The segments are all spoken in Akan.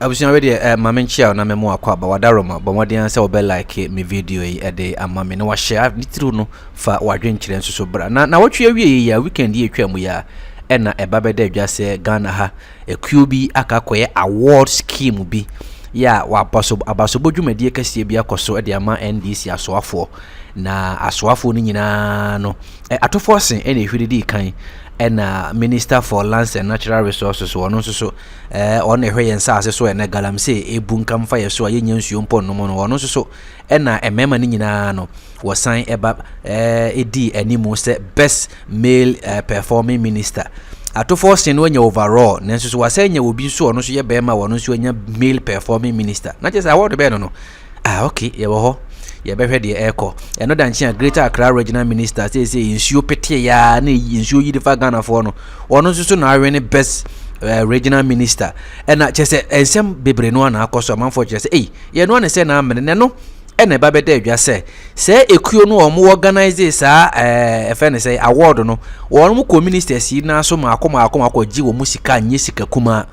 was already Mamma Chia na memo akwa ba wadaroma but modern say obe like me video yi ede ama me no wa share ni true no fa wadwen kire nso so bra na watwe awie ya weekend yi atwa mu ya na eba beda adwa se Ghana ha QB akakoye award scheme bi ya wa abaso dwumadie kase bi akoso ede ama NDC asoafo na asoafo ni nyina no atofo sen ene hwedidi kan na Minister for Lands and Natural Resources wono so on ehwe yensa ase so ene galamse ebunkam fa yeso ayenya nsuo mpo no no wono so na emema ni nyina no wosan eba edi animu se best male performing minister atofo sen no nya overall nenso so wasenya obi so ono so ye bema wono so nya male performing minister na just award be no okay ye wo ho ye behwe de eko eno danchia Greater Accra Regional Minister say insuo pete ya na insuo yi defa Ghana for no ono so na awe ne best regional minister ena chese ensem bebre no na akoso amanfo chese ye no na se na amene ne no ena ba beda adwa se ekuo no omo organize sa efe ne say award no wono ko ministers yi na so ma akoma gi wo musika nye sika kuma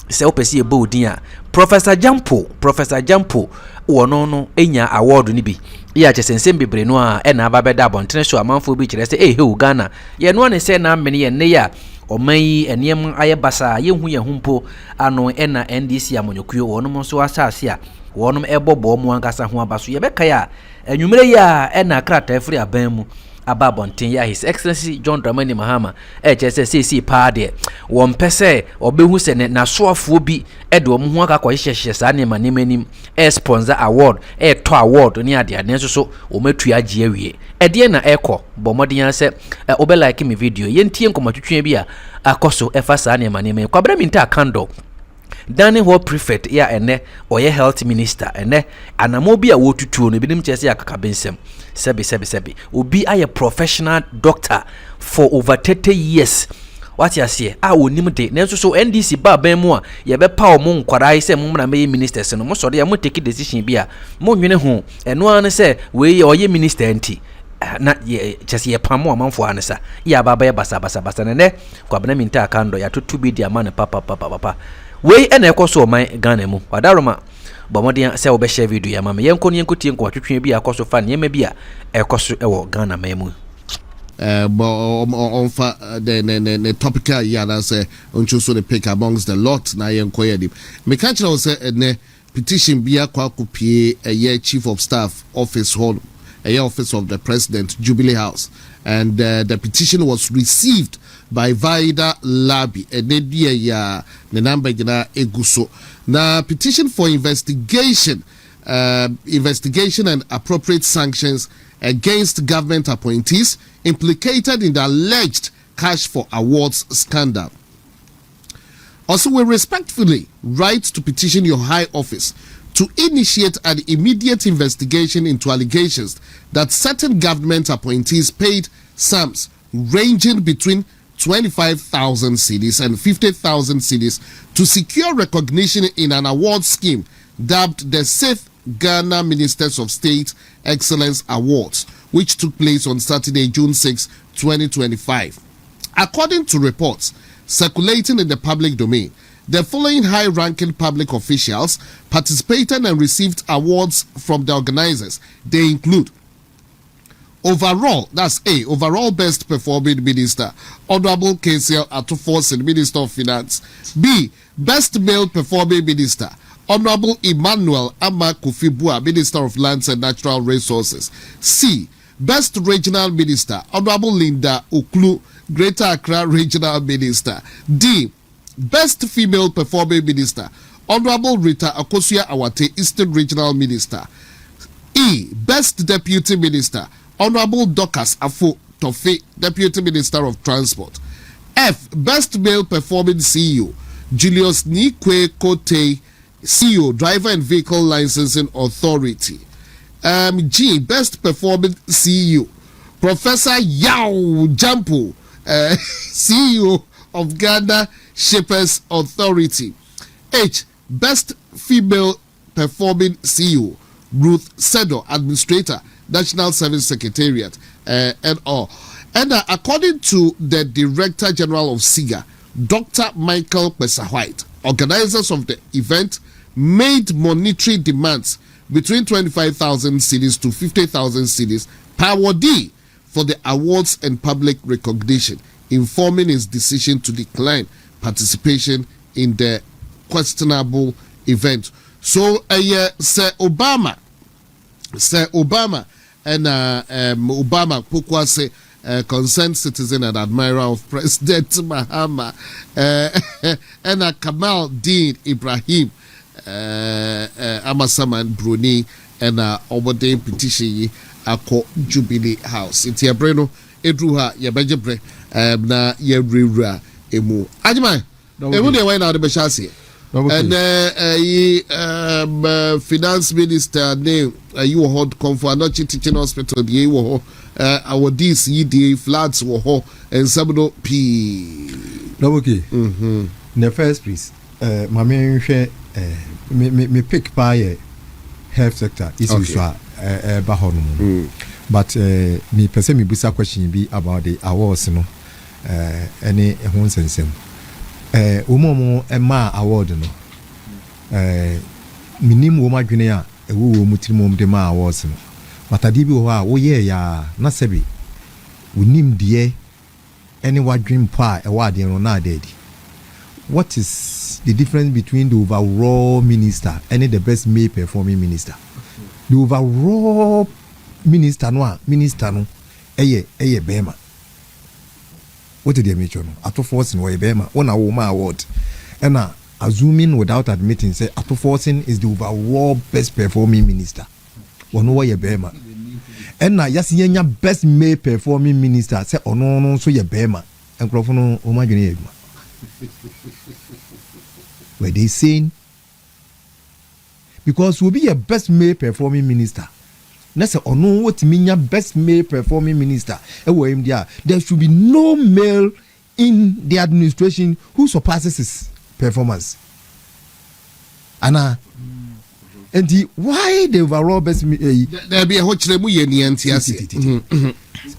se opesi ebo odin a Professor Jampo wono no enya award ni bi ya chesensem bebre no a ena ba beda abontene so amanfo bi kire se he Uganda ye no ne se na amene ye ne ya oman eniem ayebasa ye hu mpo ano ena NDC amonyokuo wono mo so asase a wono ebobo mo ankasa ho abaso ye beka ya enwumere ya ena krata free aban mu ababonten ya His Excellency John Dramani Mahama HSSC pa de won pese obehu se na soafo bi ede omo ho akakọ hyehyehye sa ne manim sponsor award to award ni ade ane so o matu agye awie ede na ekọ bomodin se obe like me video yentie nkomatwetwe bi a akoso efa sa ne manim kwabra Minta Akandoh Danny Hall prefect ya ene oye health minister ene anamo bi a wotutuo no binim chese akakabensem sebi obi aye professional doctor for over 30 years what you say onim de na so NDC ba ban mu a ye be pa o mo nkwara se mo na me ministers no mo so de mo take decision bi a mo nwene ho eno an se we oye minister anti na chese ye pamo amanfo anesa ya baba ye basa ne kwabena Minta Akandoh ya tutu bi dia man papa we ena ekoso man Ghana mu wadaroma bomodian se obe share video ya mama yenko ni yenkotie nko atwetwe bi akoso fa nyema bi a ekoso ewo Ghana mamu on fa the topical ya na say oncho so the pick amongst the lot na yenko yedim me catch na say ne petition bi akwa kopie a chief of staff office hall a office of the president Jubilee House and the petition was received by Vida Labi enedia ya ne number gina eguso na petition for investigation and appropriate sanctions against government appointees implicated in the alleged cash for awards scandal. Also, we respectfully write to petition your high office to initiate an immediate investigation into allegations that certain government appointees paid sums ranging between 25,000 cedis and 50,000 cedis to secure recognition in an award scheme dubbed the 6th Ghana Ministers of State Excellence Awards, which took place on Saturday, June 6, 2025. According to reports circulating in the public domain, the following high-ranking public officials participated and received awards from the organizers. They include overall, that's A, overall best performing minister, Honorable KCL Atufosin, Minister of Finance. B, best male performing minister, Honorable Emmanuel Ama Kufibua, Minister of Lands and Natural Resources. C, best regional minister, Honorable Linda Uklu, Greater Accra Regional Minister. D, best female performing minister, Honorable Rita Akosua Awate, Eastern Regional Minister. E, best deputy minister, Honorable Dorcas Afo Tofe, Deputy Minister of Transport. F, best male performing CEO, Julius Nikwe Kote, CEO, Driver and Vehicle Licensing Authority. G, best performing CEO, Professor Yao Jampo, CEO of Ghana Shippers Authority. H, best female performing CEO, Ruth Sedo, Administrator, National Service Secretariat, and all. And according to the Director General of SIGA, Dr. Michael Pesahwhite, organizers of the event made monetary demands between 25,000 cedis to 50,000 cedis per awardee for the awards and public recognition, informing his decision to decline participation in the questionable event. So, Sir Obama, and Obama, Pokwa say, concerned citizen and admirer of President Mahama, and Kamal Dean Ibrahim, Amasaman Bruni, and Obade petition Ako Jubilee House. It's your breno, Edruha, Yabajabre, na Yabra Emu. Ajma, Emu de Wayne out of Bashasi. And finance minister name you hold comfort not teaching hospital the our DC floods were and some P. Okay. In the first place, my main share me pick by health sector is but me person me busa question be about the awards no any one sense. Umomo Emma award no minim wo madwene a ewo mutimom de ma awards no but adibi wo a wo ye ya na sebi unim de any wadwin pa e wa de no na dedi. What is the difference between the overall minister and the best male performing minister? The overall minister no eye bema. What did they mention? Ato forcing way bema one a woman award. And assuming without admitting, say Ato forcing is the overall best performing minister. One way bema. And now yes, yenya best male performing minister say oh no so ye bema. And Crofono Omagine. Were they saying? Because we'll be a best male performing minister. Let's say, no, what mean your best male performing minister? There should be no male in the administration who surpasses his performance. And why the overall best there be a hot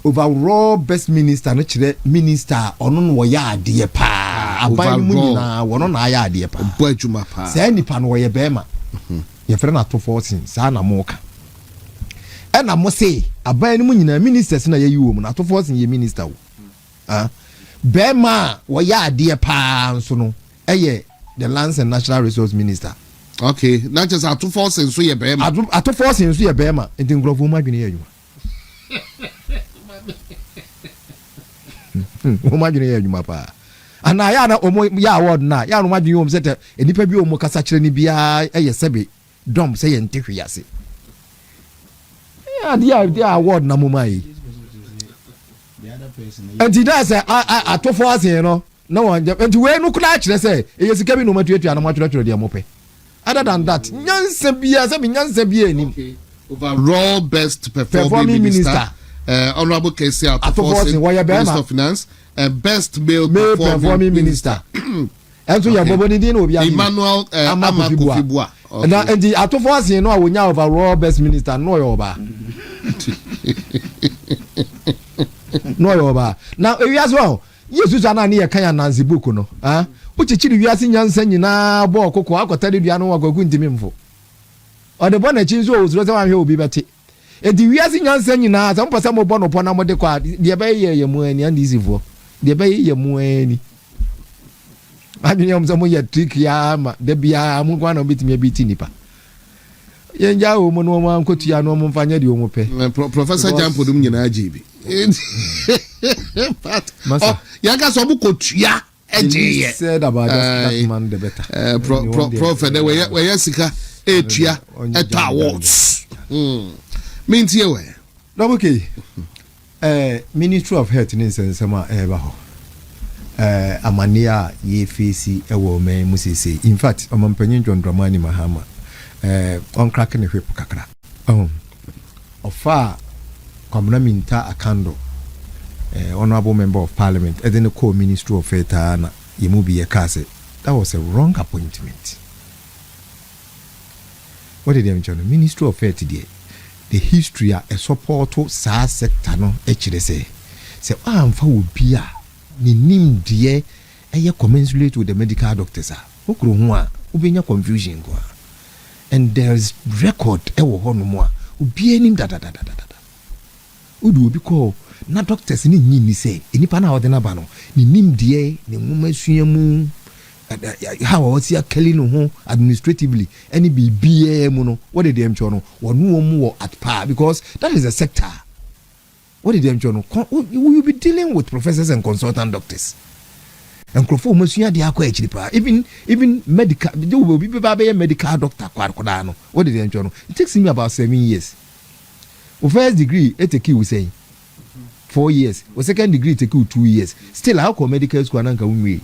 overall best minister, minister, on waya dear pa, one on aya dear pa, say any pan waya bema, your friend at 14, Sana Moka. And I must say, a band ministers in a woman at 14 year minister. Bema, waya dear pa, so no, the Lands and Natural Resource Minister. Okay, not just at 2 forces and so ye bema. At 2 forces and so ye bema, and then Grove Woman you. Imagine you, papa. And I am ya word na ya no madwin om sete enipa bi om kasa kire ni bia eye sebe dom say ye nte hwiase ya dia word na moma yi and that say atofo asen no na won and we no kula kire say eye sika bi no matuatua na matwatwa dia mope. Other than that nyansa bia say nyansa bia enim overall best performing minister. Honorable KC Minister of Finance, best male performing minister. And so you have Emmanuel Amakufibua. And the Atofos, you know, we now have overall best minister, no over. No over. Now, as well, yes, you are near Kaya Nancy Bukuno. Which you are seeing Yansen in a book, Coco, tell you, I know what going to Mimfo. Or the one that changes those, will be better. And the we are seeing Yansen now, some person more born upon our dequad, the bay ye mueni and easy for the bay ye mueni. I mean, some way trick yam, the bia, one of it may be tinipa. Yanja woman, one could ya no one find you mope. Professor Jampodum Yanajibi. But Yaga Sobuko, ya, said about that man the better. Prophet, where Yasika, Etia, at awards. Means you were. No, okay. Ministry of Health in Sama Ebaho. Amania ye face a woman must say. In fact, among Penny John Dramani Mahama, on cracking a whip cacra. Of far, Commoner Minta Akandoh, honorable member of parliament, and then the co-minister of Health, you be a cassette. That was a wrong appointment. What did they mention? Ministry of Health today. The history a support to sa sector no echire say amfa wo bia ni nim de commensurate with the medical doctors okuro ho a ubenya confusion kwa and there is record ewo ho no mo a obi anim da udu obi call na doctors ni nyini say enipa na ode na ba no ni nim de ne nwoma sua mu how was here killing no ho administratively any BBA mu no what did them cho no wonu mu at par because that is a sector. What did them cho no you will be dealing with professors and consultant doctors and crofo masua de akwa echi pa even medical they will be medical doctor kwa no what did them cho no it takes me about 7 years. O first degree it take you say 4 years o second degree take you 2 years still how come medical school na nka unwe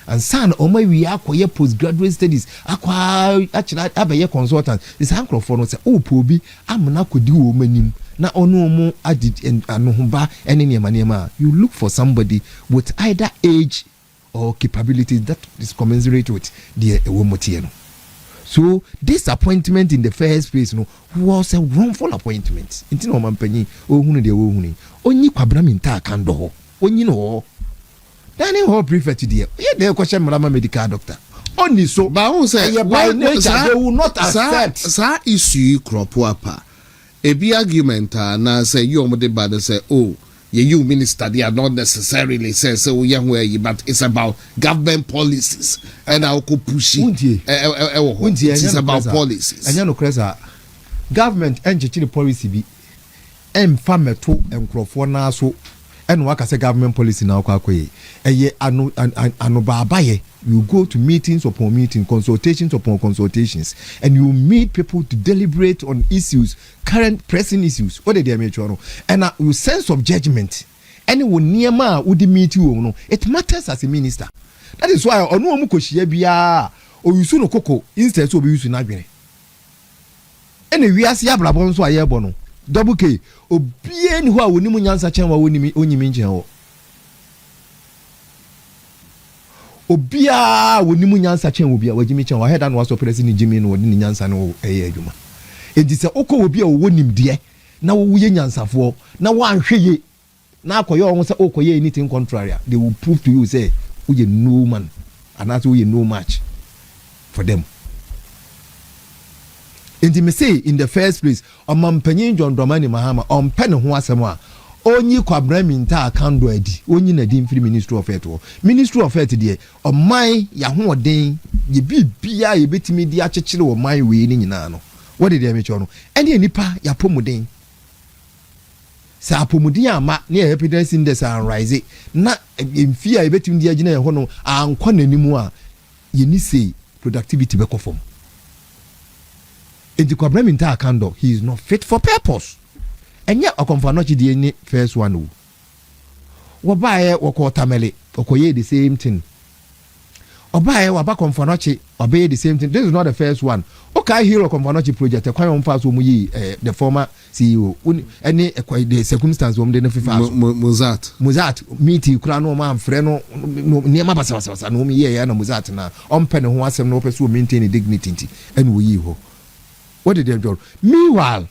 and son o my we akoye postgraduate studies akwa actually abaye consultant this uncle for no say o pobi amna kodi wo manim na onu mu adi anohoba ene niema you look for somebody with either age or capabilities that is commensurate with the womotie no. So this appointment in the first place no was a wrongful appointment. Inti no mampanyi ohunu de ohunu. Onyi kwabra Minta Akandoh. Onyi no. Dani ho prefect there. Ye dey question Malama medical doctor. Only so ba who say by nature they will not accept. Sa issue crop apa. A be argument na say you omode bad say oh you minister they are not necessarily say so where but it's about government policies and I could push it. It's about policies. And you know Kresa government engineer policy be farmer to and crofo na so and work as a government policy now kwakoye eye anu baabaye you go to meetings upon meetings, consultations upon consultations, and you meet people to deliberate on issues, current pressing issues. What did they make sure? And your sense of judgment, anyone near ma would meet you, no, it matters as a minister. That is why on no mukoshi bia or you soon cocoa instead of you nagre. Any we are siabla bonso a yebono. Double K, or bien who are winning Yansa Chan only mention. Obia woni mu nyansa chen obia wajimi chen wa head and was president Jimmy no woni nyansa no adwuma enti se okọ obia wo nimde na wo ye nyansafo na wo anhweye na akoye on se okoye anything contrary they will prove to you say we no man and that we no match for them. Enti me say in the first place omampanyin John Dramani Mahama on pen ho asem a onyi kwabra Minta Akandoh adi onyi na di mfiri Ministry of Health Ministry of Health de oman ya ho oden ye bibia ye betimi di akekere oman we ni nyina no what did they make no ene nipa ya pomuden sa pomuden ama na evidence index and rise na mfia ye betimi di agina ye ho no ankwa nanimu a ye ni say productivity be conform enti kwabra Minta Akandoh he is not fit for purpose. And yet, a conference the any first one. What buy or quartermele or coye the same thing. Or buy or back conference obey the same thing. This is not the first one. Okay, hero conference project, a quite fast the former CEO. Any the circumstance when they Mozart meet you, Crano man, Freno, near Mabasa, no me, and Mozart now. On pen who has no person maintain dignity and we ho. What did they do? Meanwhile,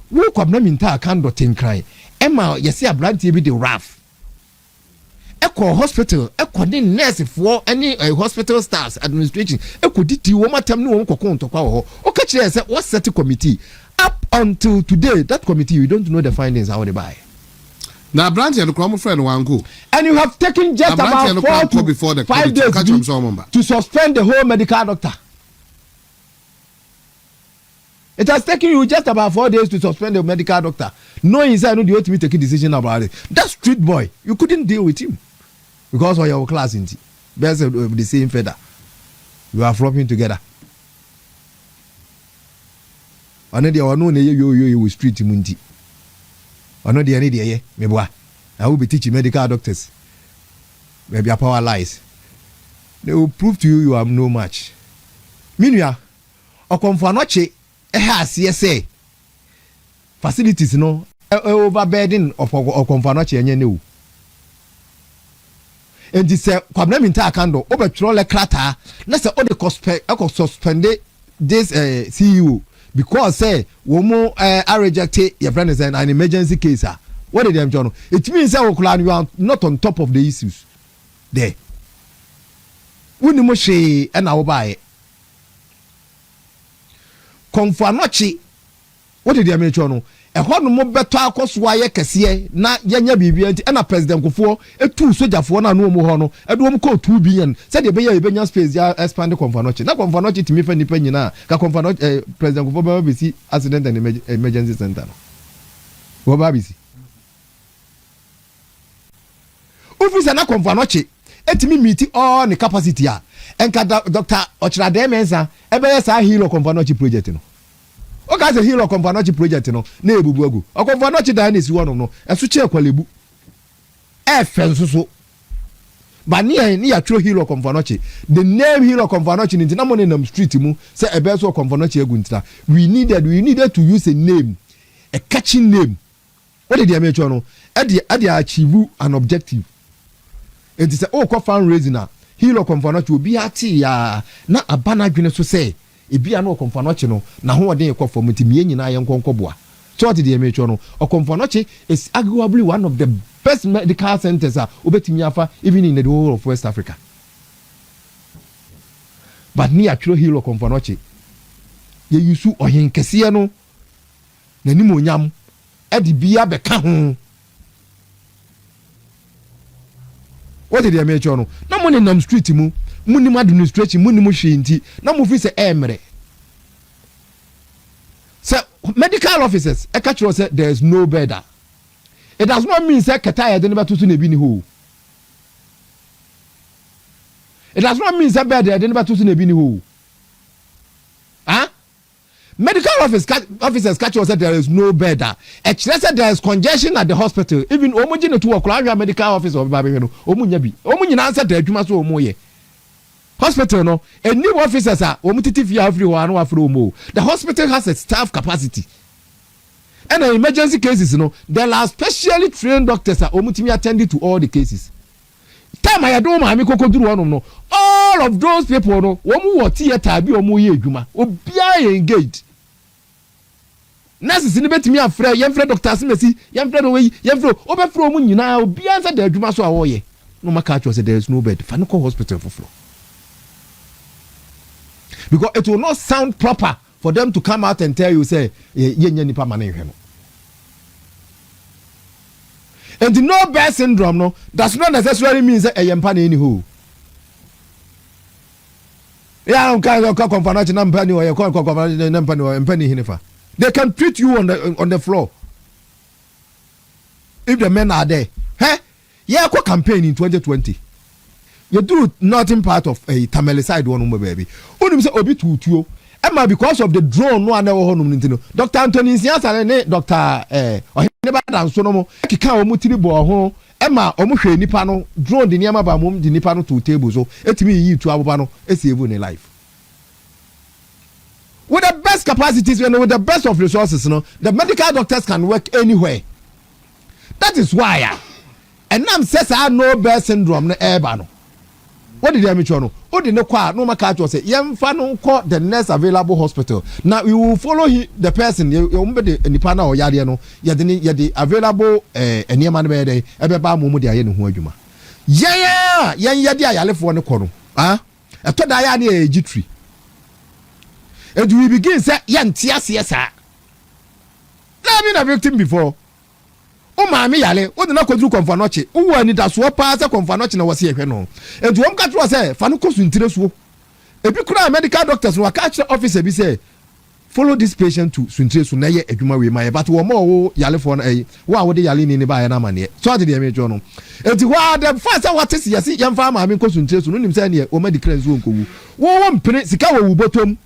we kwabna Minta Akandoh tenkran ema yesi abrantie bi de raf eko hospital eko de nurse for any hospital staffs administration eko diti wo matam ne wo kokon tokwa ho o ka kire say what set committee up until today that committee you don't know the findings how they buy na abrantie no kwam friend wan go and you have taken just about 4 to 5 days to suspend the whole medical doctor. It has taken you just about 4 days to suspend the medical doctor. Knowing inside no the ultimate take a decision about it. That street boy, you couldn't deal with him because of your class in best of the same feather. You are flopping together. I know there are no you street munti. I know the any day me boy. I will be teaching medical doctors. Maybe a power lies. They will prove to you have no match. Meanwhile, or come for noche. Yes, facilities no overburden of conference enye ne o enti se kwabna Minta Akandoh obetro le krata na se o de suspend this CEO because say wo mo reject your friend is an emergency case. What did them John? It means that you are not on top of the issues there. woni mo hwe na wo baaye konfo anochi what did you mean no ehɔ no mo beto akoso aye kese na yenya bibia nti na president kofo etu sojafo na no mo hɔ no edo mo ko 2 billion said e be ya ebenya space ya expand konfo anochi na konfo anochi timi fa nipa nyina ka konfo anochi president kofo ba bisi accident and emergency center no wo ba bisi officer na konfo anochi etimi meet all the capacity a enka Dr. Ochirade Mensa ebe ya sa hero konfo anochi project no o ka se hero konfo anochi project no na ebubu agu o konfo anochi dan na si wono no eso che kwalebu e fensoso ba ni ya tro hero konfo anochi the name hero konfo anochi ni na mo nam street mu se ebe so konfo anochi agu ntra we needed to use a name, a catchy name. What did you make sure no e achieve an objective. It is oh ko fundraising na hero konfo anochi obi ati ya na abana dwene so say ebia no konfo anochi no na ho odin ekɔ fam nti mie nyina ye nkonkoboa. So what did you make sure no konfo anochi is arguably one of the best medical centers obetimi afa even in the whole of West Africa. But ni atwero hero konfo anochi ye yusu ohen kese no na ni monyam edi bia beka ho. What did you make sure no na mo nam street mu munim administration munim hwe nti na mo fi se emre so medical officers e catch us say there is no better. It does not mean say ketaya de never tutu na bi ni ho. It does not mean say better de never tutu na bi ni ho. Medical officers catch us say there is no better. Actually say there is congestion at the hospital. Even omoji no to work medical officer of baby no omunya bi omunyina answer the adwuma so omoye hospital no a new officers are omutiti everyone no afro mo. The hospital has a staff capacity. And in emergency cases no there are specially trained doctors are omutimi attending to all the cases. Time I do ma mi kokoduru one no all of those people no omu wo theater bi omu ye adwuma obia engaged. Nurses ni betimi afre yemfre doctors mesi yemfre no we yemfre obefre omu nyina obia nsa da adwuma so awoye no maka actually say there is no bed fa no hospital for floor. Because it will not sound proper for them to come out and tell you say yenye nipa mane hwe no. And the no bear syndrome no does not necessarily mean say yempa na any ho. Ya nka konfa na china mpa ni o ye konfa na mpa ni o mpa ni hinifa. They can treat you on the floor. If the men are there. Yeah, ko campaign in 2020. You do nothing part of a Tameliside one baby. Only say obi tutuo. Emma because of the drone no ane wo honum ntino. Dr. Anthony Siasa ne Dr. Ohene Badan so no mo kika o mutiri bo ho. Emma o mo hwe nipa no drone de niam ba mom de nipa no to table so etimi yi tu aboba no esave ne life. With the best capacities and with the best of resources, the medical doctors can work anywhere. That is why. And now says I no bear syndrome no ever. What did I mean? What did no matter say? Call the next available hospital. Now we will follow the person. You the Nipana or Yadiano. The available any man where they ever buy Mumudia in Huajuma. Yeah, I left one corner. I thought I had a G3. And we begin say yan tiasa. I've been a victim before. O mami yale, o de na kodru konfa noche. O ani da so pa se konfa noche na wose ehwe no. And wo mka tro say fa no kosu ntire so. Ebi kura medical doctors no catch the officer bi say follow this patient to suntire so na ye adwuma we ma but wo mo yale for na wo de yale ni ba ya na mane. So ade de me jo no. Enti wa the first what is yes yemfa ma mi kosu ntire so no nim say ne o medical so nkowu. Wo mpene sika wo wubotom.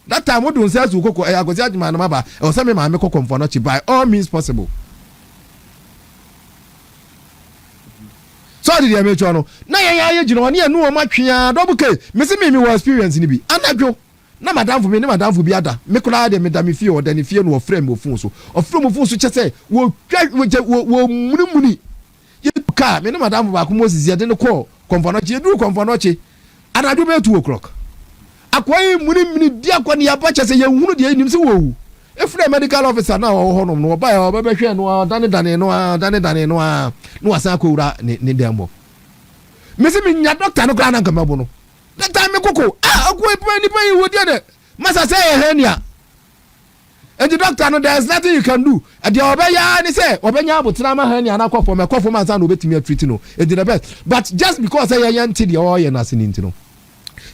That time we don't say to Coco, I go to my mama or some my make for not by all means possible. So did I make you know? Na you know, no much double K. Missing me was experience in be. And I go. Na madam for me, na madam for biada. Make la de madam fear or then if you no frame of phone so. Or from of phone so just say, wo muni. You car, me na madam for Moses, ya didn't call. Confonochi, do confonochi. And I do be 2 o'clock. Akwai muni dia kwa ni abacha se ye hunu dia nim se wo if the medical officer na wo honom no ba ya ba hwe no dane no asan akowura ni dembo mesi mi nya doctor no kra na nkamabo no That time me koko. Akwe pe ni pe you dey there. Masa say hernia. And the doctor no there is nothing you can do. And the obeya ni say obenya abotena ma hernia na kwafo me kwafo man san obetimi treat no. It the best. But just because say ye nti the oye na se nti no.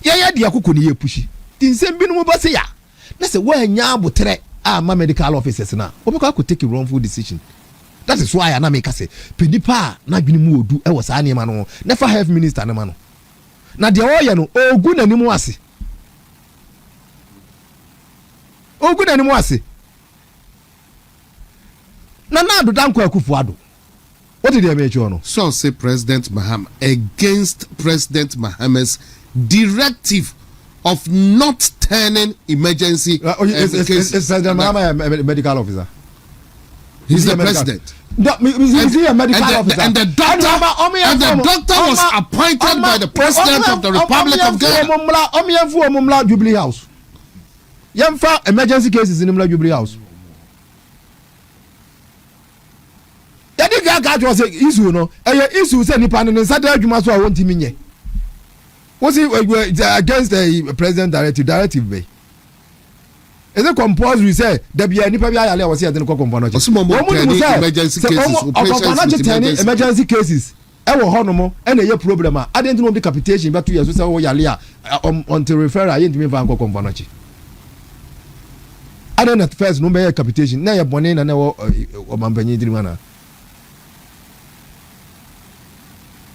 Ye de akoko ni ye pushi. Tin sem bi no bo say ya. Na say wa nya abotre ma medical officers na. Obeka could take a wrongful decision. That is why I na make say pedipa na dwene mu odu e wo sa ne ma no. Never health minister na ma no. Na de oye no ogu na nimu ase. Ogu na nimu ase. Na do danko akufuado. What did they make you no? So say President Mahama against President Mahama's directive of not turning emergency is President Mahama a medical officer? He's the president. Is he a medical officer? And the doctor was appointed by the president of the Republic of Ghana. Jubilee House. Yemfa emergency cases in Jubilee House. Yadi gaga was a issue no. Issue say nipa no nsada adwuma so a won timi nye. Was he against the president directive be? Is it compulsory say there be nipa bi ayale was here den ko kompono che. Emergency cases. Emergency cases. E wo ho no mo e na ye problem a adent no decapitation be 2 years so say wo yale a until referral ye ntimi fa ko kompono che. Adent at first no be decapitation na ye bone na wo mampanyi dirima na.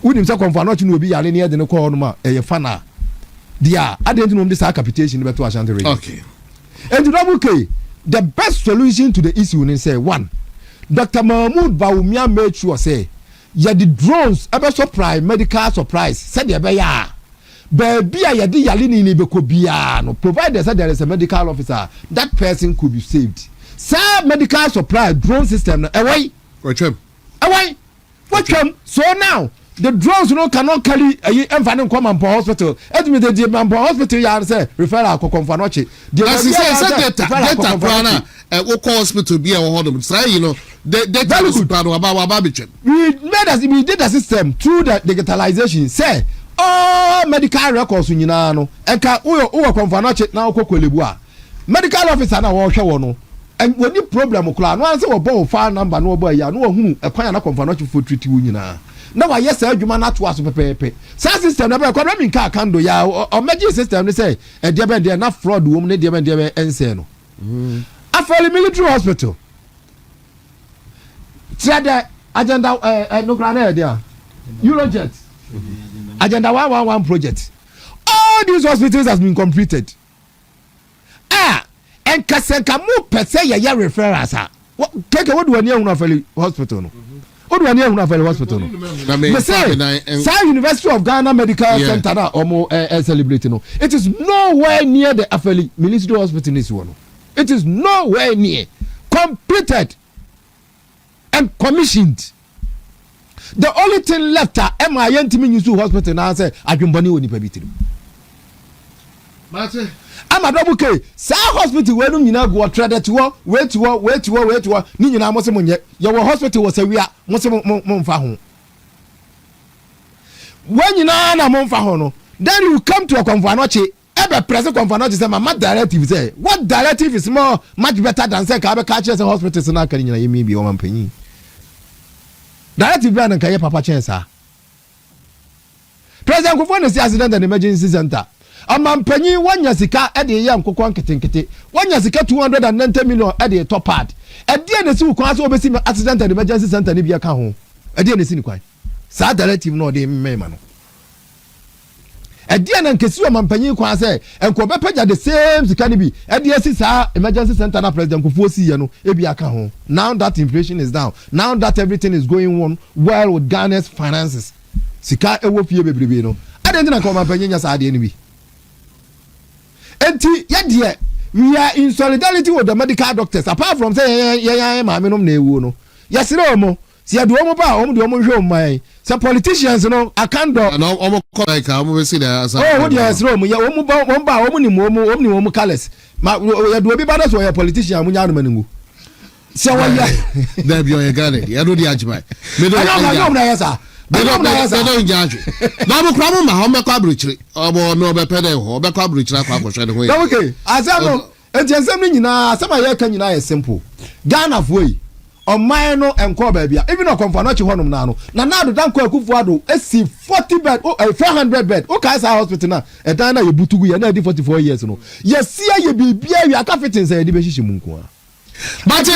Unim say kompono che no obi yale ne ye den ko no ma e ye fa na. Dia adent no be say capitation be to Ashanti region. Okay. And the best solution to the issue is say one, Dr. Mahmoud Bawumia made sure say, yeah, the drones ever supply medical supplies. Said the beya, baby, I di yalini ni bekobiano. Provided that there is a medical officer, that person could be saved. Sir, medical supply drone system away. Away. So now. The drones cannot carry a enfant come and hospital. Edmi the Mambo hospital ya say referral ko konfanoche. The data plan hospital be a hodom. Say you know data is plan about babichem. We did a system through the digitalization. Say all medical records nyina no. Enka wo konfanoche na okokolebu a. Medical officer na wo hwe no. And when you problem kula no answer wo bo file number no bo ya no hu ekwan na konfanoche for treat wo nyina. Now I yes adwuma na to aso pepepe. Sa system na be kwa mi nka Akandoh ya o meji system ne say e de be na fraud wo ne de be ense no. After military hospital. Trade agenda no grant na there. Eurojet. Agenda 111 project. All these hospitals has been completed. And kasenka mu pese ye referrals ha. Take what do near una hospital no. What do I near una hospital no? Me say University of Ghana Medical Center na omo celebrate no. It is nowhere near the Afeli Ministerial Hospital this one. It is nowhere near. Completed and commissioned. The only thing left are MINTimi Yusu Hospital now say adwumbani oni pabitiri. Mate I'm a double K. Sa hospital where you know go traded to wait ni nyina mo se monye your hospital was a we are mo se mo fa ho when you na mo fa ho no then you come to a conference ebe press conference say my directive say what directive is more much better than say ka be catch us hospitals na kan nyina yemi bi o mampanyi directive na kan ye papa chensa president ko phone say accident and emergency center amampanyi wanya sika e de ye nkokon nketenkete wanya sika 290 million e de top pad e de ne si ukwan so obesi accident and emergency center ni bia ka ho e de ne si ni kwan sa directive no de mmema no e de na nkesi amampanyi kwan say enko be pagya the same sika ni bi e de si sa emergency center na president Kufuor si ye no e bia ka ho. Now that inflation is down, now that everything is going on well with Ghana's finances, sika e wo fie bebrebe no ade na ko amampanyi nya sa ade ni bi. We are in solidarity with the medical doctors. Apart from saying, no. Yes, no, see, I do some politicians, Akandoh. And almost like I almost see that. Oh, yes, Rome. You are colors. You do be bad as a politician. So, there be a Ghana. I do the Ajimai. they don't judge na mo kra mo ma ho me kwa bruchiri obo no be pede ho be kwa bruchiri akwa kwhwe de ho okay asamo entiensem ni nyina asama ye ka nyina ye simple Ghana foi oman no enko ba bia even okonfa no chi honum na no na do danko akufu ado esi 40 bed 400 bed o ka sa hospital na edan na ye butugu ye na di 44 years no ye sia ye bibia wi aka fitin say di be hihim nko a but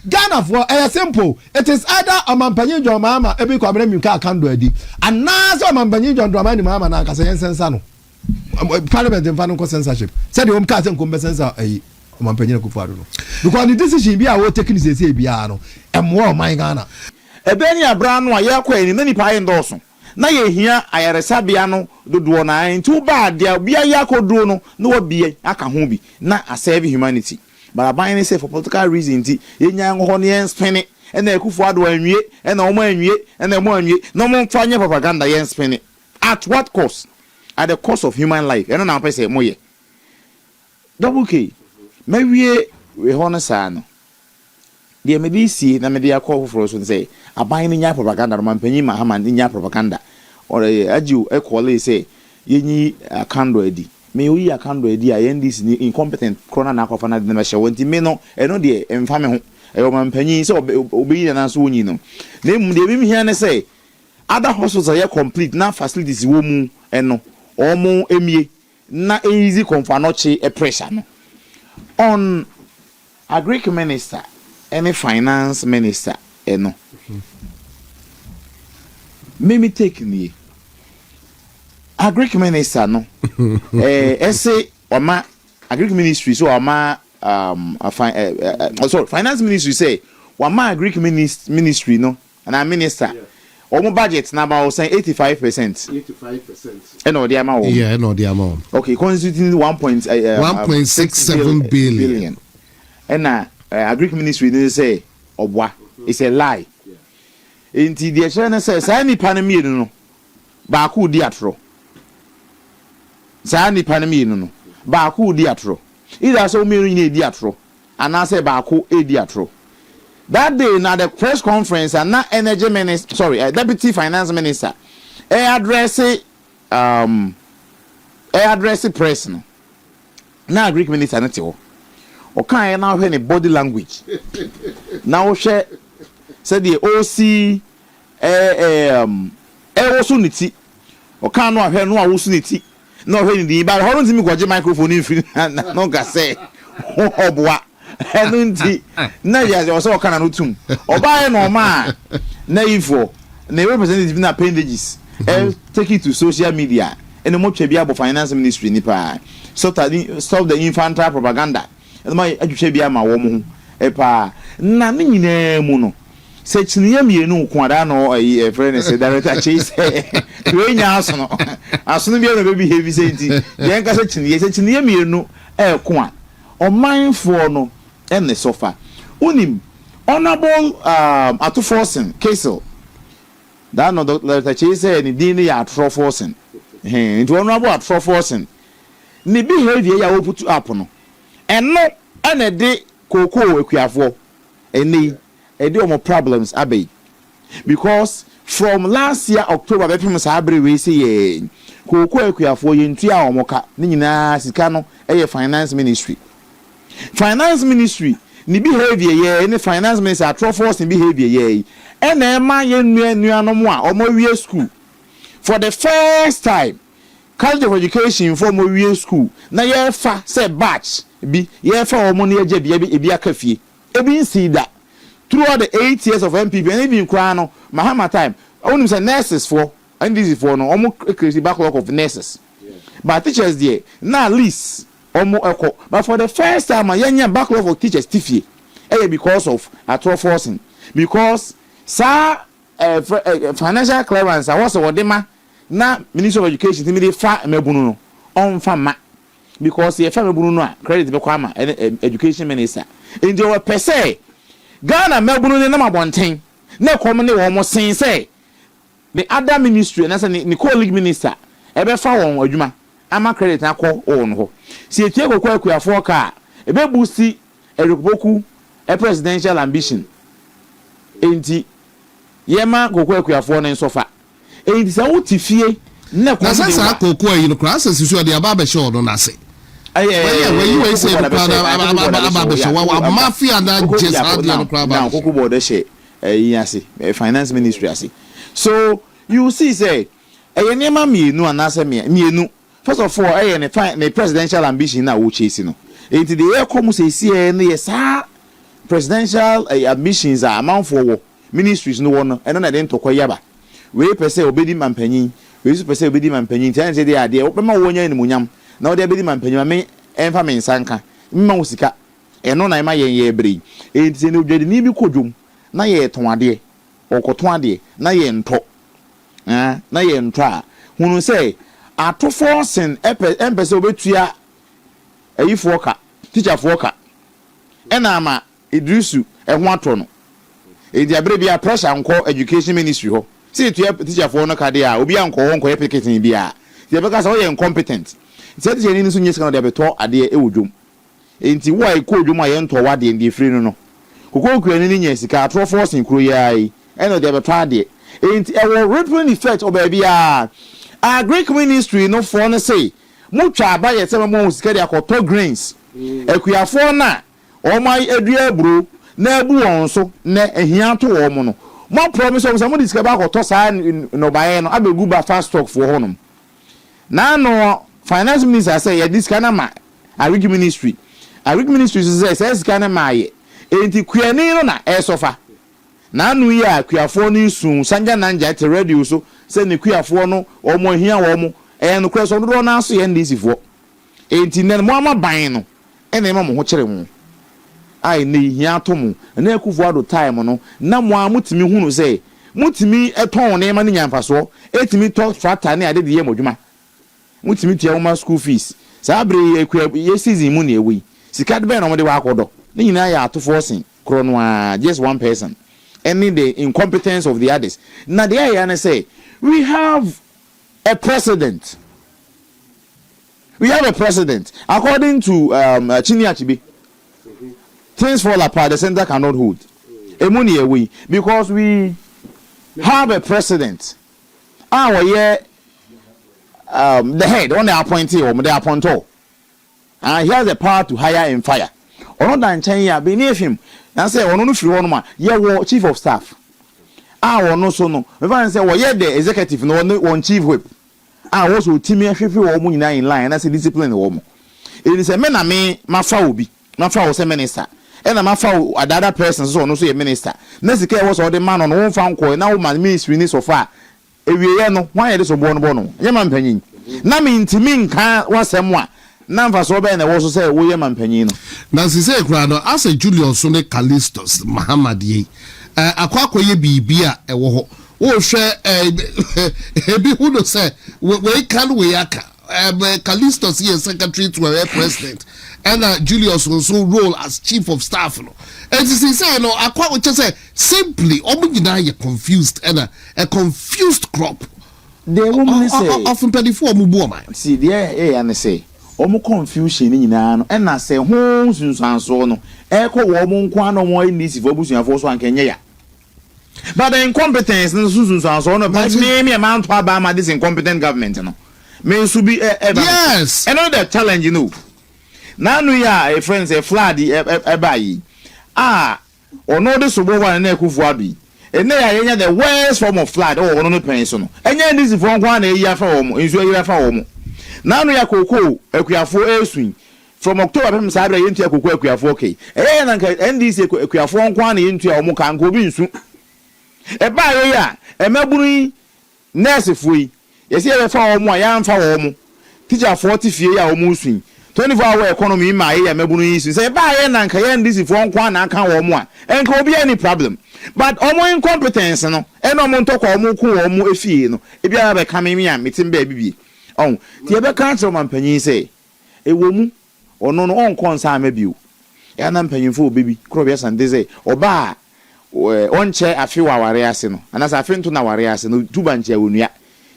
Ghana for simple it is either amampanyin John Mahama ebi ko abere mi ka Akandoh adi anaso amampanyin John Dramani Mahama na akasa yen sensa no parliament en fa no censorship said the ka sen ko be censor amampanyin ko faro no because the decision bi a wo take ni say bia no emwo man Ghana ebeni abra no aye kwa ni nani pa endorso na ye hia ayaresa bia no dodo na ntu ba dia bia ya kodo no na wo bia aka ho bi na a serve humanity but aban say for political reason ti yenya ho ne yen spene na ekufu ado anwie na omo anwie na mo anwie no mo fanye propaganda yen spene at what cost? At the cost of human life eno na pese mo ye double k mewie we hono sa no de medisi na media call for so say aban ni nya propaganda man panyi Mahama ni nya propaganda or ajiu e call say yenyi Akandoh adi me oyi Akandoh adi a NDC ni incompetent corona na akofa na de na hye wonti me no eno de emfa me ho e man panyi say obeyi na so onyi no na emu de bi mi hia ne say other hospitals are complete na facilities wo mu eno omo emie na easy konfanoche e pressure no on agric minister any finance minister eno me take ni agric minister no ese oma agric ministry so oma sorry finance ministry say wama agric ministry no and a minister omo budget na about saying 85%. Eno the amount. Yeah, no the amount. Okay, constituting 1.67 billion. And agric ministry they say obwa. It's a lie. Inti the channel says say ni panemi no. Ba ku di atro. Say ni panemi no. Ba ku di atro. Either so me ni di atro. And I say ba ku e di atro. That day, now the press conference and not energy minister, sorry, deputy finance minister, address press no. Now Greek minister not you. Okay, now any body language. Now share said the OC also niti. Okay, no have no usuniti. No when the but how don't me go microphone in free no ga say oh boy. Enunti na ya o so kana no tum oba no ma na info na representative na appendages take it to social media and mo twa bia bo finance ministry ni pa stop the infantile propaganda and my adwetwa bia ma wo mo pa na ne nyina mu no se chiniye mienu ko ada no friend say director chase we nya aso no bia no be heavy say nti yen ka se chiniye mienu ko a o mindful no and the sofa unim honorable atu forcing Castle that no Dr. Chase ni din ya atro forcing into honorable atro forcing ni behavior ya put up no eno ene de koko ekuafo eni e de omo problems abey because from last year October be pim sa abre we say koko ekuafo yentu a omoka ni nyina sika no finance ministry ni behavior ye any finance minister atro force in behavior ye and ma ye nuanom a omo wie school for the first time college of education for mo wie school na ye fa say batch bi ye fa omo na ye bia bi akafie ebi see that throughout the 8 years of MPP and even kra no Mahama time onim say nurses for NDC for no omo crazy backlog of nurses but teachers there na list but for the first time I backlog of teachers tifie because of atro forcing because sa financial clearance I was wodema na Ministry of Education timi fa mebunu no on fa ma because ye fa mebunu no a credit be kwa ma education minister in the per se Ghana mebunu ne na mabonten na kom ne wo mo sen say the other ministry na say ni colleague minister e be fa won adwuma ama credit akọ on ho si etie kokọ akuafo ka e be boosti erikoku presidential ambition enti yema kokwa akuafo no nsofa enti se wo tifie na kwa sasa kokwa yi no kra sase so de aba be show no na se we say aba be show wa mafia na just had no kra ba kokwa board she yi ase finance ministry ase so you see say niema mienu anase mienu first of all ne presidential ambition na wo chase no enti de come say see no yes presidential ambitions are amount for ministries no one and na den tokwa yaba we pese obedi mampanyin we pese obedi mampanyin tan say dey ade obema wonya ni munyam na ode obedi mampanyin me emfa me nsanka mma wosika eno na ma ye ebre enti ne odwede ni bi kodwom na ye ton ade okoton ade na ye nto na ye nto a hunu say atofo sen empese obetua ayifo ka teacher fo ka ena ama idrisu ehun ato no edi abre bia pressure nko education ministry ho see teacher for no kade a obi anko ho nko epiketin bia tie beka say we incompetent tie teacher ni so nyesika no de beto ade e wodwom enti wo ai ko odwom aye nto wade ndi free no kokko kuani ni nyesika atro force nkuro yai eno de beto ade enti e wo ripple effect oba bia a Greek ministry no for no say mutwa abaye se mo sika de akoto grains akuafo na omai edua bro na ebu won so na ehia to wo mo no mo promise o say mo disika ba akoto sa no bae no abegu ba fast stock for honom na no finance minister say ya disika na ma a Greek ministry say sika na ma ye enti kuani no na esofa na anu ya akuafo no sun sanja nanja te radio so say ne kuafo no omo ehia wo mo no kweso do na so ye NDC fo enti ne mo ama ban no ene ma mo ho kire mu ai ne hia to mu na ekufu ado time no na mo amutimi hunu say mutimi eton ne ma ne nyamfaso etimi to tractor ne ade de ye modwuma mutimi tia wo school fees sabre ye season mu ne ewi sika de be na mo de wa akodo ne nyina ya atofo sin kro no a just one person any the incompetence of the others na the aya say we have a president according to Chiniachibi. Things fall apart, the center cannot hold. Emuni away because we have a president. The head on the appointee or the appointor. And he has the power to hire and fire. Or not than beneath him. And say, oh, no, if you want chief of staff. No, so no. If I say, well, the executive, no one chief whip. Also, Timmy, if you are in line, that's a discipline woman. It is a man, my foul was a minister. And I'm a other person, so no say a minister. Next care was all the man on one phone call, now my ministry so far. If you know why it is a bono, Yaman Penny. Nami to me can't was someone. None for so bad, I also say William and Penino. Nancy say, Grado, as a Julius Sone Callistus, Mahama ye. A quack ye be beer, a woho. Oh, share a be who to say, we can't we Callistus here, secretary to a president. And Julius also role as chief of staff. And this is no, I quite just say simply, you confused and a confused crop. The woman say often 24 mubuama. See, there, and say, confusion in an and I say, homes and so no, echo woman, quano more in this for Bush and Force one Kenya. But the incompetence and Susan so no, but maybe amount to Obama this incompetent government, may should be yes, another challenge, you know. Now we are a friend say floody ebayi. Ono de sobo one na ekufuadu. And they are the worst form of flood or no pension. And then this is from one year for insu for omo. Now we are koko ekuafo eswin. From October pem sabre yintu akoko ekuafo okay. Na NDC ekuafo nkwa na yintu omo kan ko bi nsu. Ebayi ya emaburu nurse fui. Yesi e fa omo a ya mfa omo. Teacher 40 fie ya omo swin. 24-hour economy ma ye mebunu yisu say ba ye na nka ye ndisi fo nkwa na aka wo mo a enka obi any problem but omo incompetence no eno omo ntoko omo ku omo efie no ebia be kamemi a metim ba bibie on tie be kan tro mampanyin say ewo mu ono no onko nsa amabiu ya na mpanyinfo obebi kro bia sande say oba onche afi wa ware ase no anasa afi nto na ware ase no tuba nche wonua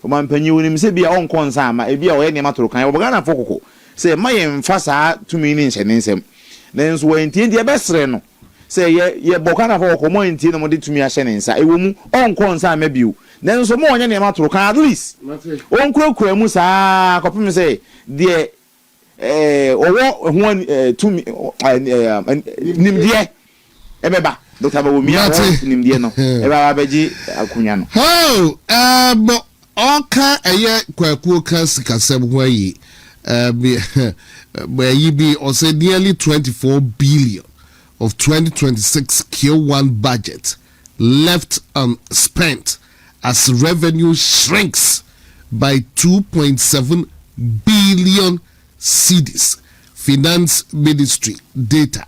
o mampanyin wonim say bia onko nsa ama ebia o ye ne matoro kan oboga na fokoko say my emphasa to meaning nsem nanso wentie die besre no say ye bokana for community no mode tumi ahye ne nsa ewo mu onko nsa mabiu nanso mo onye ne matoro kan at least onkura mu saa kopim say de owo ho tumi nimdie ebeba Dr. Bawumia nimdie no eba abeji akunya no oka eye kwaku ka sikasem ho yi be also nearly 24 billion of 2026 Q1 budget left unspent as revenue shrinks by 2.7 billion cedis. Finance Ministry data.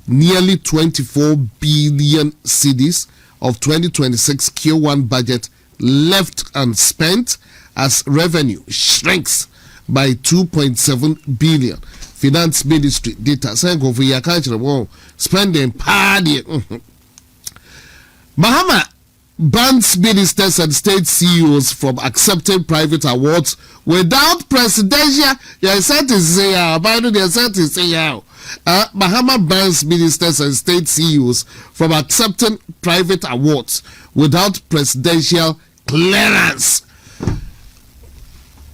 Nearly 24 billion cedis of 2026 Q1 budget left unspent as revenue shrinks by 2.7 billion. Finance Ministry data. Saying go for your country, spending party. Mahama bans ministers and state CEOs from accepting private awards without presidential. Mahama bans ministers and state CEOs from accepting private awards without presidential clearance.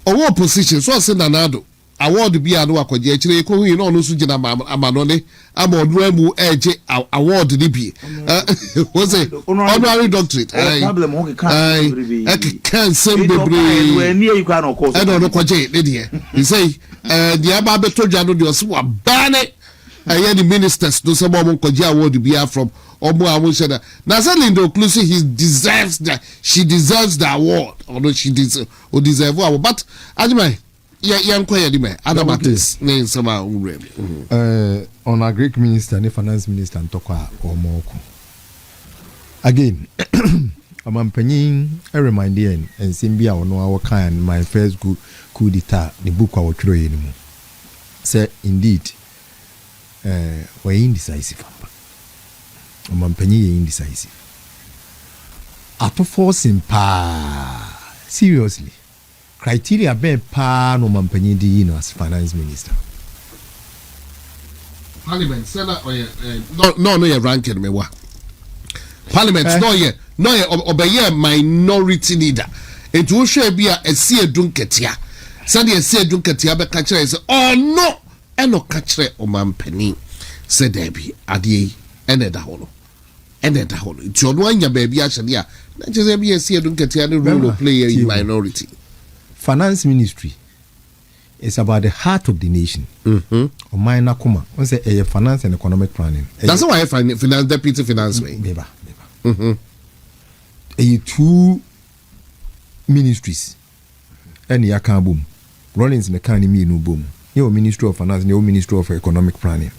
Our position, so I said, Nanado. Award be anu akwaje chire ko hu no so gina amanone amodremu eje award ni bi was a honorary doctorate problem ho kan sem bebre we ni e kwa no ko e no kwaje de de he say the aba beto dwa no de so wa bane the ministers do some mo kwaje award be from omo awon sheda na say Linda Oklusi she deserves the award or no she deserve award but ajimai on a Greek minister and finance minister and talk or more. Again, I'm a reminder and Simbia or no our kind my first good coup d'etat the book our trade anymore. Say indeed we're indecisive. I'm indecisive. After forcing seriously. Criteria be pa no mampanyi di as finance minister. Parliament sena no your ranking me wa. Parliament no ye obeye minority leader. It will share be a see edun ketia. Send ye see edun ketia be catch say oh no eno catch o mampanyi. Say debi adie eneda ho no. Eneda ho no. Ti ono anya ba bia hye dia. Na je be see edun ketia no role of player in minority. Finance ministry is about the heart of the nation. Or minor kuma. On say a finance and economic planning. That's why I find finance deputy finance way. Beba. Two ministries. And ya can boom. Rollins in the can me no boom. You Ministry of Finance, you Ministry of Economic Planning.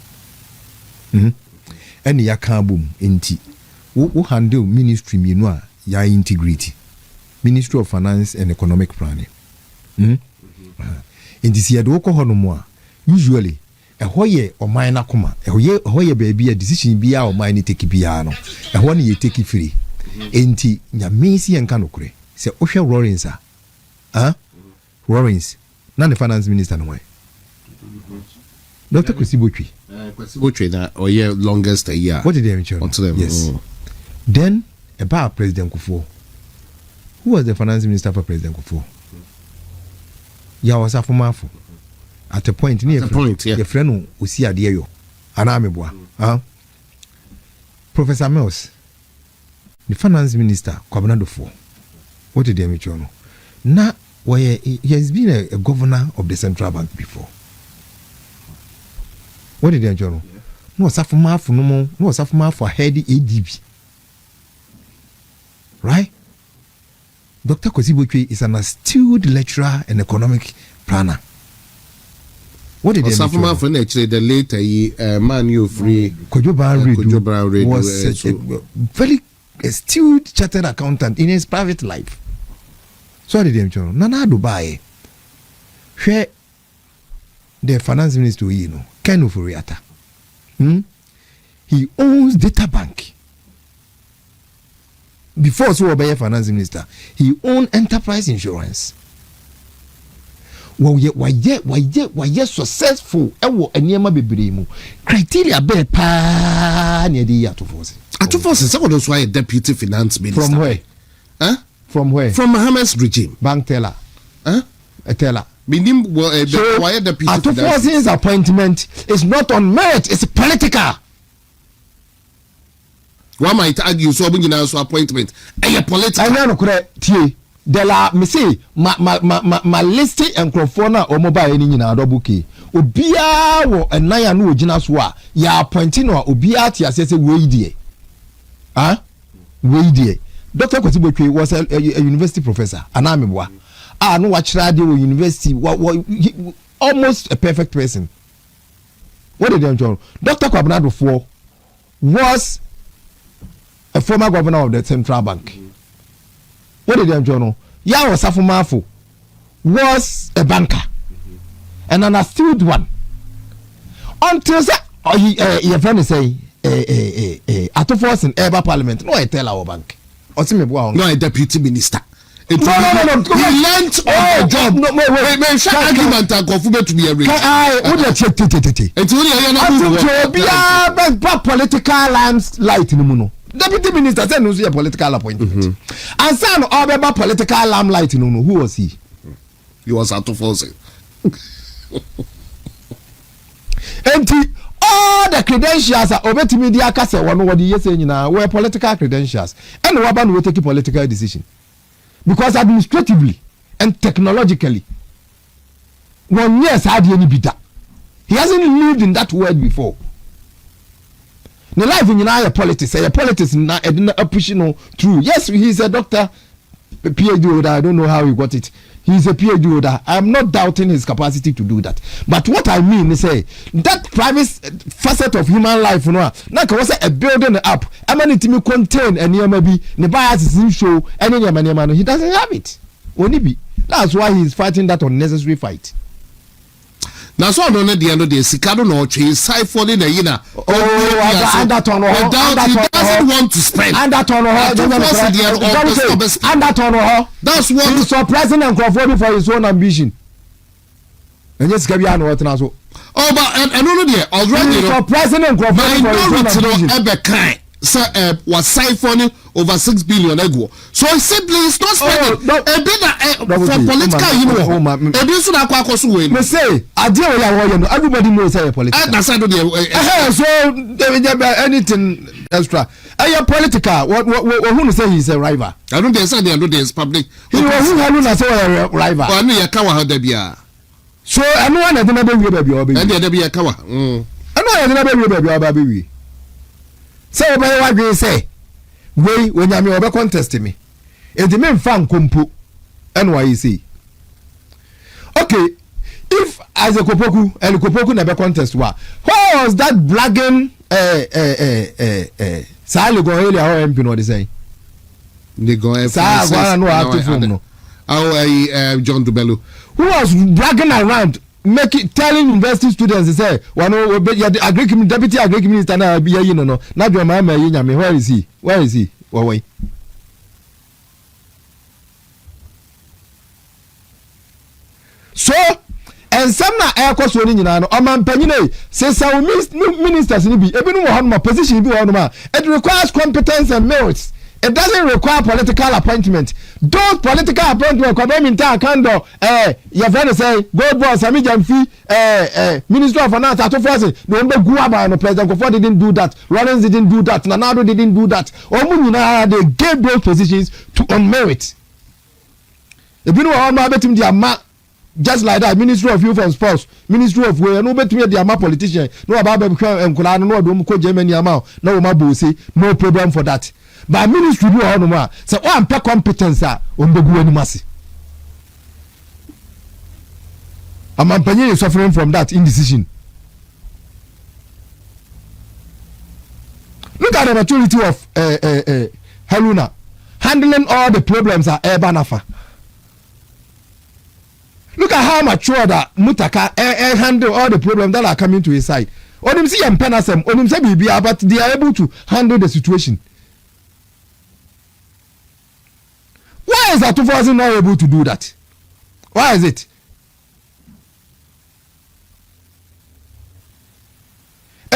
And ya can boom inti. Who handle ministry me no ya integrity. Ministry of Finance and Economic Planning. In this year, usually a hoye or minor comma, a hoye baby a decision be our mind take piano, a one ye take it free. Ain't ya Macy and Canocre, say Osha Rollins, Rollins, none the finance minister no way. Dr. Kwesibuchi or year longest a year. What did they mention? Yes. Then about President Kufuor. Who was the finance minister for President Kufuor? Ya was a formafu. At a point near your friend who see a dear an army boy. Professor Mills, the finance minister, Covenant 4. What did they mention? Now, where he has been a governor of the central bank before. What did they mention? No, Safuma for no more, no, Safuma for heady ADB. Right? Dr. Kwesibuchi is an astute lecturer and economic planner. What did they do? Actually, the later man you free Kojo Brown was a very astute chartered accountant in his private life. So what did they do? Nana Dubai. Where the finance minister, Ken Ufuriata. He owns Data Bank. Before so obey finance minister, he owned enterprise insurance. wɔyɛ successful ɛwɔ nneɛma bebree mu criteria bɛɛ paa na yɛde yi atofo se. Atofo se sɛ wɔde so ayɛ deputy finance minister. From where? Huh? From where? From Mahama's regime. Bank teller. Huh? A teller. Meaning why deputy Atofo se's appointment is not on merit, it's political. One might argue so bring so appointment. Political. I know tie. De la me say ma list and crofona or mobile ni nyina do buke. Obia wo enaya no ogina so a ya appointing no obia ti asese we die. Ah? We die. Dr. Kwatibotwe was a university professor. Anameboa. Ah no wachira de wo university almost a perfect person. What did they do? Dr. Kwabnado for was a former governor of the Central Bank. What did they do? Ya was Safumafo was a banker and an astute one. Until your friend say Atofo in Eba Parliament, no I tell our bank. No a deputy minister. No. He learned on the job. No, wait. Argument and confirmed to be a real. It's political limelight in the Deputy Minister said no see a political appointment. And son of political limelight in who was he? He was Atofo. And all the credentials are over to media case one what you saying now were political credentials. And Waban will take a political decision. Because administratively and technologically, 1 year had any bidder. He hasn't lived in that world before. The life in politics, pushing through. Yes, he's a doctor, a PhD holder. I don't know how he got it. He's a PhD holder. I'm not doubting his capacity to do that. But what I mean is that private facet of human life, now was a building up. I mean, it contain and maybe the bias is show any man. He doesn't have it. Only be. That's why he's fighting that unnecessary fight. Now, so on the end of the Sikado no cheese, siphoning a yina. And that on he doesn't want to spend. And that on that's what he's surprising and conforming for his own ambition. And yes, Gabiano, what now? Oh, but and already surprising and conforming for his own ambition. Was siphoning over 6 billion ago. So simply it's not spending a bit for political, you know. A bit soon I say, I deal with everybody knows a political. So anything extra. A political, what who say he's a rival? I don't say they know there's public. Who say a rival? I know Yakawa Debia. So I know I never be baby or baby. And the Kawa. I know I never be baby or baby. Say what we say. We when you are contest me. And the men fan kumpu NYC. Okay, if as a Kopoku and Kopoku never contest what was that bragging Sally go earlier or MP no say? They go no John Dubello. Who was bragging around telling university students they say one deputy agriculture minister na be you know na do Mahama nyame where is he why so and some na air course woni nyina no omampanyine say some ministers ni bi ebi no ho no position bi ho no ma it requires competence and merits. It doesn't require political appointment. Those political appointments, Minta, Akandoh, your friend say, go boss, Sami Jamfi, Minister of Finance, Atofo, no Guaba, no President Kofo didn't do that. Rollins didn't do that. Nanado didn't do that. They gave those positions to on merit. If you know how much betim the ama, just like that, Ministry of Youth and Sports, Ministry of Way, no betim the ama politician, no about Mkulano, no Domko Germany amount, no Mabusi, no problem for that. But ministry do all no more. So one per competence on the good mercy. A man is suffering from that indecision. Look at the maturity of Haruna handling all the problems at Ebanafa. Look at how mature that Mutaka handle all the problems that are coming to his side. On him see and penasem, on him say BBA, but they are able to handle the situation. Why is Atofo not able to do that? Why is it?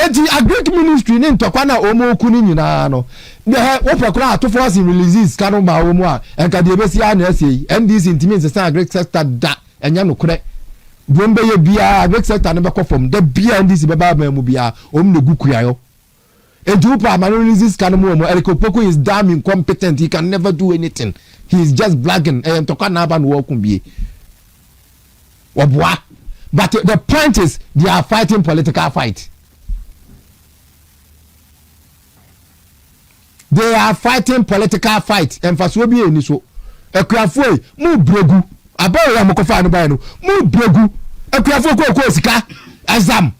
enti agric ministry ni ntokwa na omo ku ni nyina no de he wo pekura atofo sin releases kanu ma wo mu a enka de besi a na ase NDC intimi se agric sector da enya no kure bombe ye bia agric sector no be kofom de bia NDC be ba mu bia om ne gukuyayo enti wo pa ma releases kanu mu Elikopoko is damn incompetent, he can never do anything, he is just blagging ntokwa na aba no wo kun bie obwa. But the point is they are fighting political fight. They are fighting political fight. Emphasis be any so. Ekuafo mu bregu. Abawo ya mokofa no ba no. Mu bregu. Ekuafo ko sika. Exam.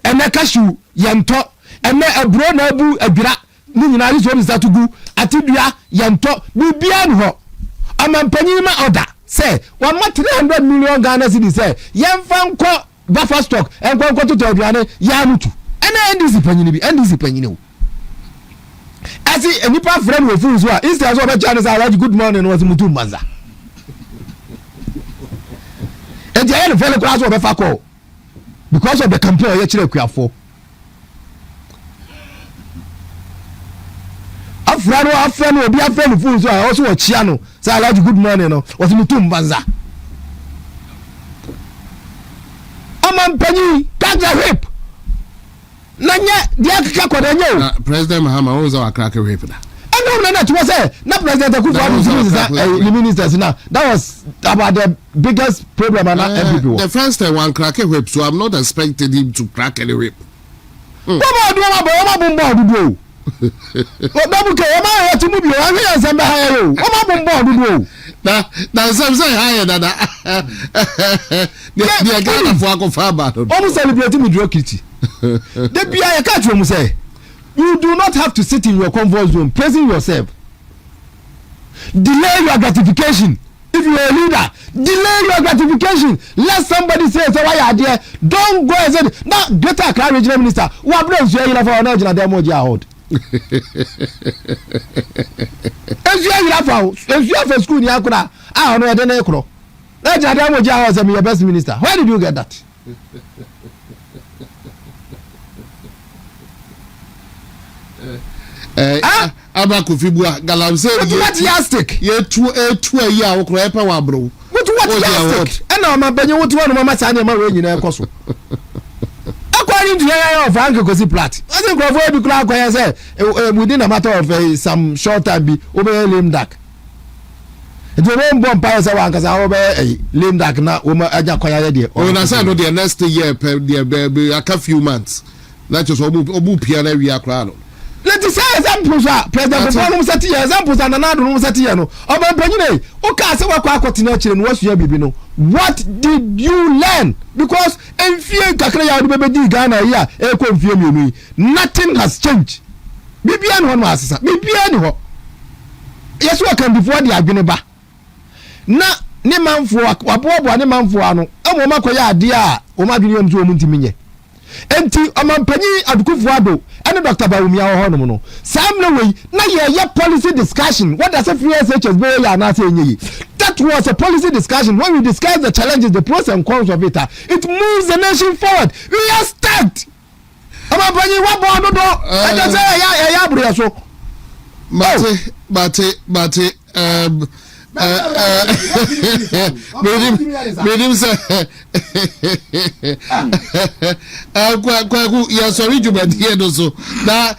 Ene kashu yento. Ene ebro na abu adwira. Ni nyina yi so ni satugu. Atidua yento. Bibia no ho. Amampanyin ma order. Say, 300 million Ghana cedis say, yemfa nko buffer stock, enko to aduane ya mutu. Ena NDC panyini o. Asi enipa friend we fun so a instead so be chance say good morning was mutu manza. And the end fellow class of fa call because of the campaign ye kire kuafo. Afrano obi afrano fun so a also chia no say good morning no was mutu manza. Amampanyi kaja rape. Nanya dia kaka nyo. President Mahama was our cracker rape na. No, it was na President Akufo-Addo ministers now. That was about the biggest problem and everyone. The first time one cracker rape, so I'm not expecting him to crack any rape. What about na some say higher than that. They are going to walk far back. Almost celebrating mediocrity. The BI catch you say, you do not have to sit in your comfort zone praising yourself. Delay your gratification. If you are a leader, delay your gratification. Let somebody say, so why are there? Don't go and say, now, Greater Accra Regional Minister, what brings you here for an original demo? If you have a school in Yakura, I don't know, I don't know. That's your best minister. Where did you get that? Abakufibua galamse what yastic ye two a year okro epa wa bro what yastic and na mabanyo what one mama sa na ma we nyina ekoso according to your of Frank Kosi Plat I think of we be kula akwa say within a matter of some short time be obey lame duck it will bomb power say wan kasa obey lame duck na o ma aja kwaya de o na say no the next year per the a few months that is obu pia na wi akra no. Let us say examples are President Obama set examples and another room set here no. Obama okay say what continue children what's your baby no. What did you learn? Because in fear kakra ya baby di Ghana here e ko fear me nothing has changed. Bibia no no asesa. Bibia ni ho. Yes we can before the adwene ba. Na ne manfo abobo ne manfo ano. Amo makoya ade a o madwene am so o muntimi nye. Enti Amampanyi Akufo-Addo and Dr. Bawumia Hono no Sam no way na ye policy discussion what does FSHS be ya na say nyi that was a policy discussion when we discuss the challenges the pros and cons of it moves the nation forward we are stuck Amampanyi wa bo no do I just say ya buru so but Medim say kwaku ya sorry jubadi do so na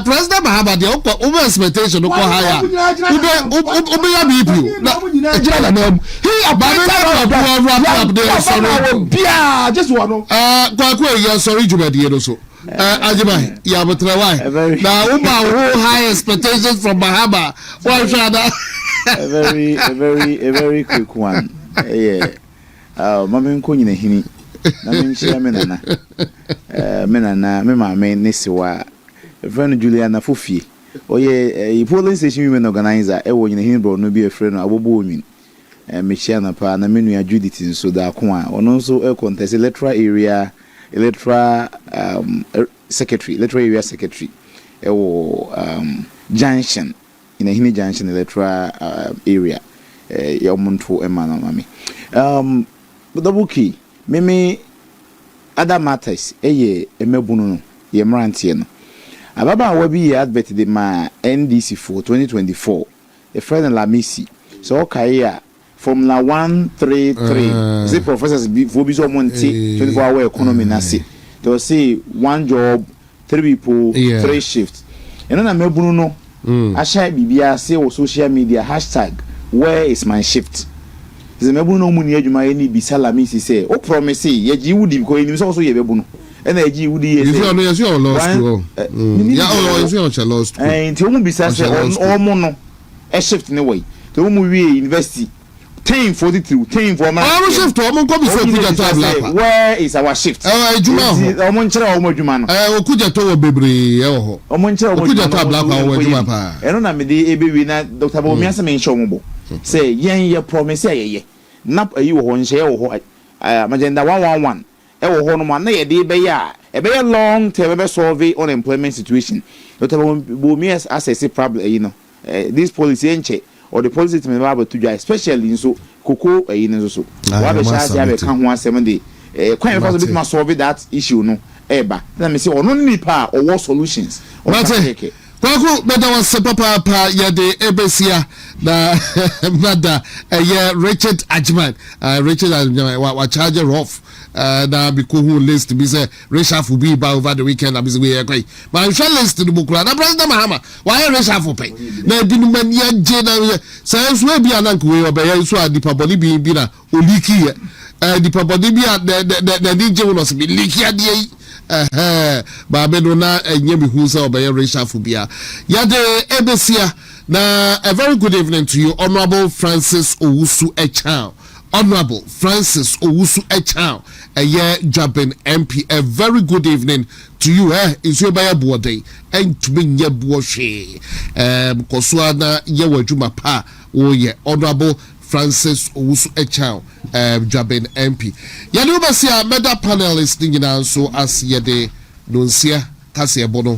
President Mahama de over expectation ko higher ube ya bipu na jira na he about there sorry bia just one kwaku ya sorry jubadi do so Ajima ya betrawa na uba high expectations from Mahama what shada a very quick one. Yeah. Mama nko nyina hini. Na me nchia menana me mama nesiwa. Friend Juliana Fofie. Oye polling station women organizer e wo nyina hini bro no bi e friend no abobo onwin. Me chia na pa na menu ya Judith nso da ko a ono nso e contest electoral area secretary e wo junction in a hini junction electoral area ya omuntu emana mami double key meme other matters emebunu no ye mrantie no ababa bi ye advert de ma NDC for 2024 a friend Lamisi so okay Formula 133 is it professors for be so monty 24-hour economy na say they will say one job 3 people 3 shifts and na mebunu no a share bibia say o social media hashtag where is my shift is mebunu no muni adwuma ni bi Salamisi say o promise ye gi wudi because ni so ye bebu no and ye gi wudi ye say you know yes you law school you law school and you be say o mo no a shift ni way to mu wie university 10:42 10:4 our shift to mo ko before kuja to abla where is our shift adwuma o mo nkyere o mo adwuma no okuja to wo bebre ho o mo nkyere o mo kuja to abla pa wo adwuma pa eno na me de ebewi na Dr. Bomi asa me nhyɛ mo bo say yen ye promise ye na ayi wo ho nhyɛ wo ho agenda 111 e wo ho no ma na ye de be ya e be long term be solve unemployment situation Dr. Bomi assess problem you know this policy enche or the policy to me about to especially in so koko in so what be charge ya kan ho asem dey kwan for bit ma solve that issue no eba let me say ono nipa or what solutions kwaku beda was papa ya de ebesia na mada Richard Ajman wa charge off na biko who list be say reshuffle be ba over the weekend abisi we kwai but shall list the bukura na president Mahama why reshuffle pay na dinu man ya je na say so e bia na nkuwe obeya so adipa body bi na oliki adipa body bi na DJ no se bi liki ade ba be no na enye bi hu say obeya reshuffle bia ya de ebesia na a very good evening to you Honorable Francis Owusu Echan. Honorable Francis Owusu Echan, a year Jabin MP. A very good evening to you. Is your buyer body and to be your buoshe. Koswana Yawajuma Pa. Oh, yeah. Honorable Francis Owusu Echan, Jabin MP. Yanubasia meda panelist ningina so as yede nonsia kasia bono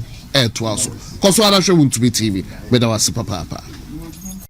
to also. Koswana show to be TV. Meda wasi papa.